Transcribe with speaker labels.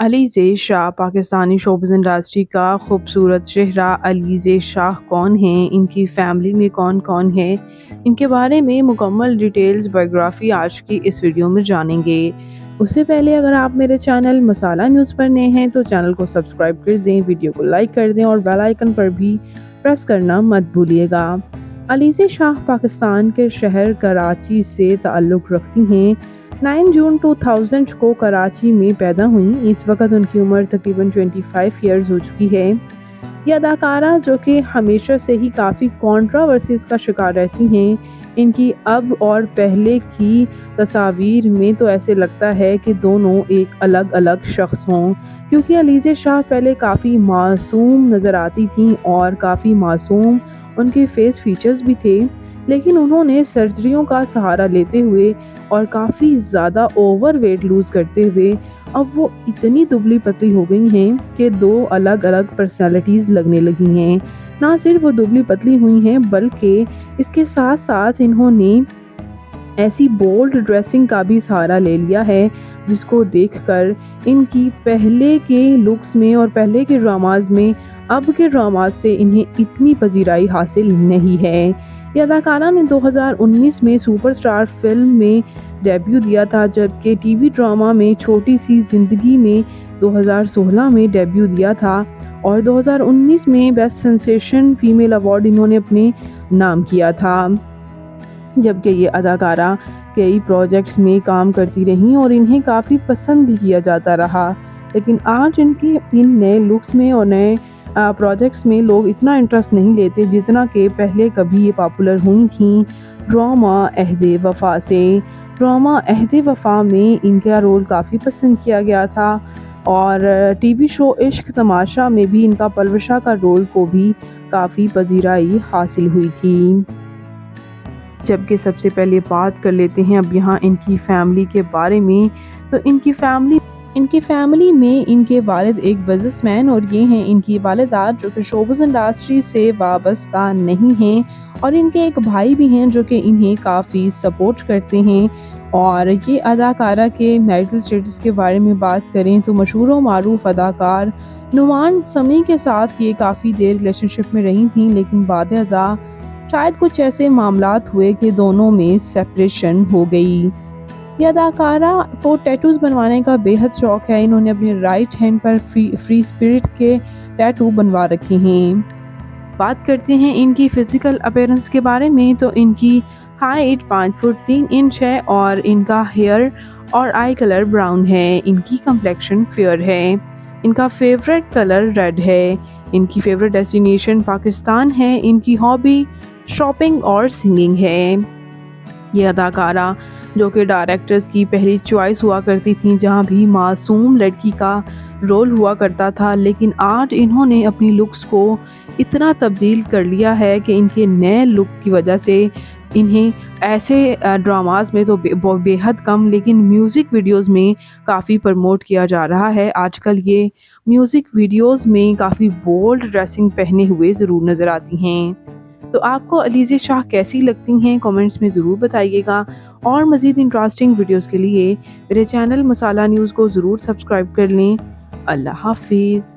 Speaker 1: Alizeh Shah Pakistani showbiz industry का खूबसूरत चेहरा अलीज़े शाह कौन हैं, इनकी फैमिली में कौन-कौन है, इनके बारे में मुकम्मल डिटेल्स बायोग्राफ़ी आज की इस वीडियो में जानेंगे। उससे पहले अगर आप मेरे चैनल मसाला न्यूज़ पर नए हैं तो चैनल को सब्सक्राइब कर दें, वीडियो को लाइक कर दें और बेल आइकन पर भी प्रेस करना मत भूलिएगा। अलीज़े शाह पाकिस्तान के शहर कराची से ताल्लुक़ रखती हैं। 9 जून 2000 को कराची में पैदा हुई। इस वक्त उनकी उम्र तकरीबन 25 ईयर्स हो चुकी है। ये अदाकारा जो कि हमेशा से ही काफ़ी कंट्रोवर्सीज़ का शिकार रहती हैं, इनकी अब और पहले की तस्वीर में तो ऐसे लगता है कि दोनों एक अलग-अलग शख्स हों, क्योंकि अलीज़े शाह पहले काफ़ी मासूम नज़र आती थीं और काफ़ी मासूम उनके फेस फीचर्स भी थे, लेकिन उन्होंने सर्जरियों का सहारा लेते हुए और काफ़ी ज़्यादा ओवर वेट लूज़ करते हुए अब वो इतनी दुबली पतली हो गई हैं कि दो अलग-अलग पर्सनैलिटीज़ लगने लगी हैं। ना सिर्फ वो दुबली पतली हुई हैं बल्कि इसके साथ-साथ इन्होंने ऐसी बोल्ड ड्रेसिंग का भी सहारा ले लिया है जिसको देखकर इनकी पहले के लुक्स में और पहले के ड्रामाज़ में अब के ड्रामाज़ से इन्हें इतनी पजीराई हासिल नहीं है। ये अदाकारा ने 2019 में सुपरस्टार फिल्म में डेब्यू दिया था, जबकि टीवी ड्रामा में छोटी सी ज़िंदगी में 2016 में डेब्यू दिया था और 2019 में बेस्ट सेंसेशन फीमेल अवार्ड इन्होंने अपने नाम किया था। जबकि ये अदाकारा कई प्रोजेक्ट्स में काम करती रहीं और इन्हें काफ़ी पसंद भी किया जाता रहा, लेकिन आज इनके इन नए लुक्स में और नए प्रोजेक्ट्स में लोग इतना इंटरेस्ट नहीं लेते जितना कि पहले कभी ये पॉपुलर हुई थी ड्रामा अहदे वफ़ा से। ड्रामा अहदे वफ़ा में इनका रोल काफ़ी पसंद किया गया था और टीवी शो इश्क तमाशा में भी इनका पलवशा का रोल को भी काफ़ी पजीराई हासिल हुई थी। जबकि सबसे पहले बात कर लेते हैं अब यहाँ इनकी फैमिली के बारे में। तो इनकी फैमिली में इनके वालिद एक बिजनेसमैन और ये हैं इनकी वालिदा जो कि शोबिज़ इंडस्ट्री से वाबस्ता नहीं हैं, और इनके एक भाई भी हैं जो कि इन्हें काफ़ी सपोर्ट करते हैं। और ये अदाकारा के मैरिटल स्टेटस के बारे में बात करें तो मशहूर व मारूफ अदाकार नुमान समी के साथ ये काफ़ी देर रिलेशनशिप में रही थी, लेकिन बाद-ए-क़ज़ा शायद कुछ ऐसे मामलात हुए कि दोनों में सेपरेशन हो गई। ये अदाकारा को टैटूज़ बनवाने का बेहद शौक़ है। इन्होंने अपने राइट हैंड पर फ्री स्पिरिट के टैटू बनवा रखे हैं। बात करते हैं इनकी फ़िज़िकल अपीयरेंस के बारे में तो इनकी हाइट 5 फुट 3 इंच है और इनका हेयर और आई कलर ब्राउन है। इनकी कम्प्लेक्शन फेयर है। इनका फेवरेट कलर रेड है। इनकी फेवरेट डेस्टिनेशन पाकिस्तान है। इनकी हॉबी शॉपिंग और सिंगिंग है। ये अदाकारा जो कि डायरेक्टर्स की पहली चॉइस हुआ करती थी जहां भी मासूम लड़की का रोल हुआ करता था, लेकिन आज इन्होंने अपनी लुक्स को इतना तब्दील कर लिया है कि इनके नए लुक की वजह से इन्हें ऐसे ड्रामास में तो बेहद कम लेकिन म्यूज़िक वीडियोस में काफ़ी प्रमोट किया जा रहा है। आजकल ये म्यूज़िक वीडियोस में काफ़ी बोल्ड ड्रेसिंग पहने हुए ज़रूर नज़र आती हैं। तो आपको अलीज़े शाह कैसी लगती हैं कमेंट्स में ज़रूर बताइएगा, और मज़ीद इंटरेस्टिंग वीडियोस के लिए मेरे चैनल मसाला न्यूज़ को ज़रूर सब्सक्राइब कर लें। अल्लाह हाफ़िज़।